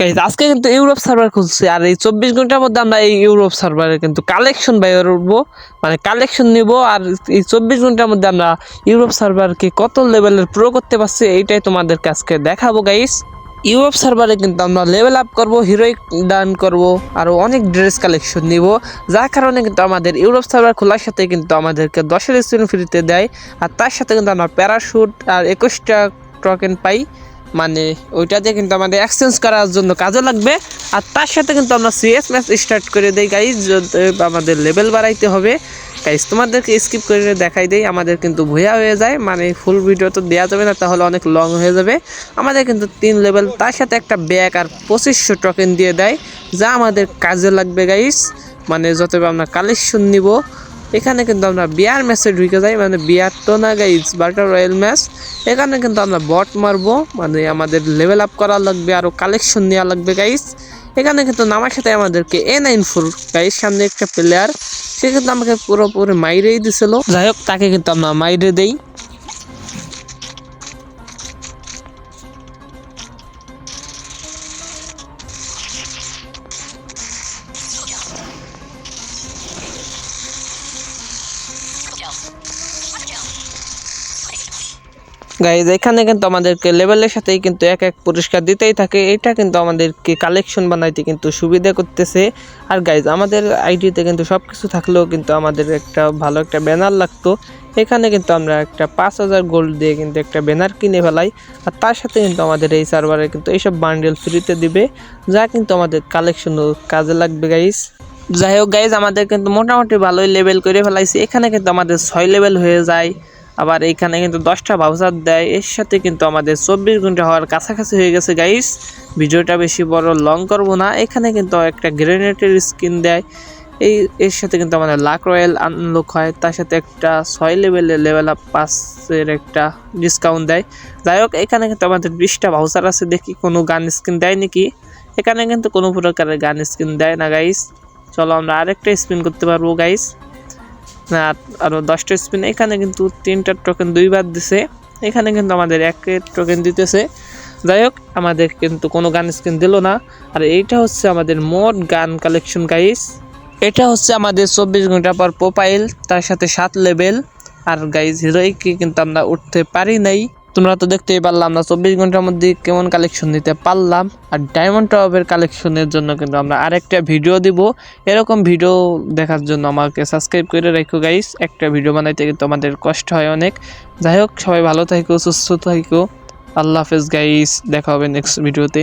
Guys আজকে কিন্তু Europe server খুলছে আর এই 24 ঘন্টার মধ্যে আমরা এই ইউরোপ সার্ভারে কিন্তু কালেকশন বাইরে উঠবো, মানে কালেকশন নিব। আর এই 24 ঘন্টার মধ্যে আমরা ইউরোপ সার্ভারকে কত লেভেলের প্রো করতে পারছি এইটাই তোমাদেরকে আজকে দেখাবো গাইস। ইউরোপ সার্ভারে কিন্তু আমরা লেভেল আপ করবো, হিরোইক ডান করবো, আরও অনেক ড্রেস কালেকশন নিব, যার কারণে কিন্তু আমাদের ইউরোপ সার্ভার খোলার সাথে কিন্তু আমাদেরকে 10-এর স্পিন ফ্রিতে দেয়। আর তার সাথে কিন্তু আমরা প্যারাশুট আর 21টা টোকেন পাই, মানে ওইটা দিয়ে কিন্তু আমাদের এক্সচেঞ্জ করার জন্য কাজে লাগবে। আর তার সাথে কিন্তু আমরা সিএস ম্যাচ স্টার্ট করে দেই গাইজ, আমাদের লেভেল বাড়াইতে হবে গাইজ। তোমাদেরকে স্কিপ করে দেখাই দেই, আমাদের কিন্তু ভুয়া হয়ে যায়, মানে ফুল ভিডিও তো দেওয়া যাবে না, তাহলে অনেক লং হয়ে যাবে। আমাদের কিন্তু 3 লেভেল, তার সাথে একটা ব্যাগ আর 2500 টোকেন দিয়ে দেয়, যা আমাদের কাজে লাগবে গাইজ, মানে যতবার আমরা কালেকশন নিব। এখানে কিন্তু আমরা বিয়ার ম্যাচে ঢুকে যাই, মানে বিয়ার তো না গাইজ, বাটার রয়্যাল ম্যাচ। এখানে কিন্তু আমরা বট মারবো, মানে আমাদের লেভেল আপ করা লাগবে, আরও কালেকশন নেওয়া লাগবে গাইজ। এখানে কিন্তু নামার সাথে আমাদেরকে A94 গাইজ, সামনে একটা প্লেয়ার, সে কিন্তু আমাকে পুরোপুরি মাইরেই দিছিল। যাই হোক, তাকে কিন্তু আমরা মাইরে দেই। গাইজ এখানে কিন্তু আমাদেরকে লেভেলের সাথেই কিন্তু এক এক পুরস্কার দিতেই থাকে, এটা কিন্তু আমাদেরকে কালেকশন বানাইতে কিন্তু সুবিধা করতেছে। আর গাইজ আমাদের আইডিতে কিন্তু সব কিছু থাকলেও কিন্তু আমাদের একটা ভালো একটা ব্যানার লাগতো। এখানে কিন্তু আমরা একটা 5000 গোল্ড দিয়ে কিন্তু একটা ব্যানার কিনে ফেলাই। আর তার সাথে কিন্তু আমাদের এই সার্ভারে কিন্তু এইসব বান্ডেল ফ্রিতে দিবে, যা কিন্তু আমাদের কালেকশন কাজে লাগবে গাইজ। যাই হোক গাইজ, আমাদের কিন্তু মোটামুটি ভালোই লেভেল করে ফেলাইছি। এখানে কিন্তু আমাদের 6 লেভেল হয়ে যায়। আবার এইখানে কিন্তু 10টা ভাউচার দেয়, এর সাথে কিন্তু আমাদের 24 ঘন্টা হওয়ার কাছাকাছি হয়ে গেছে গাইস। ভিডিওটা বেশি বড় লং করব না। এখানে কিন্তু একটা গ্রেনেডের স্কিন দেয়, এর সাথে কিন্তু আমাদের লাক রয়্যাল আনলক হয়, তার সাথে একটা 6 লেভেলের লেভেল আপ পাসের একটা ডিসকাউন্ট দেয়। যাই হোক, এখানে কিন্তু আমাদের 20টা ভাউচার আছে, দেখি কোনো গান স্কিন দেয় নাকি। এখানে কিন্তু কোনো প্রকারের গান স্কিন দেয় না গাইস। চলো আমরা আরেকটা স্পিন করতে পারবো গাইস, না আরও 10টা স্পিন। এখানে কিন্তু 3টা টোকেন 2বার দিছে, এখানে কিন্তু আমাদের 1 টোকেন দিতেছে। যাই হোক, আমাদের কিন্তু কোনো গান স্কিন দিল না। আর এইটা হচ্ছে আমাদের মোট গান কালেকশন গাইস। এটা হচ্ছে আমাদের 24 ঘন্টা পর প্রোফাইল, তার সাথে 7 লেভেল। আর গাইস হিরোইকে কিন্তু আমরা উঠতে পারি নাই, তোমরা তো দেখতেই পারলাম আমরা 24 ঘন্টার মধ্যে কেমন কালেকশন নিতে পারলাম। আর ডায়মন্ড টপের কালেকশনের জন্য কিন্তু আমরা আরেকটা ভিডিও দিব। এরকম ভিডিও দেখার জন্য আমাকে সাবস্ক্রাইব করে রাখো গাইস, একটা ভিডিও বানাইতে কিন্তু আমাদের কষ্ট হয় অনেক। যাই হোক, সবাই ভালো থাকো, সুস্থ থাকো, আল্লাহ হাফেজ গাইস, দেখা হবে নেক্সট ভিডিওতে।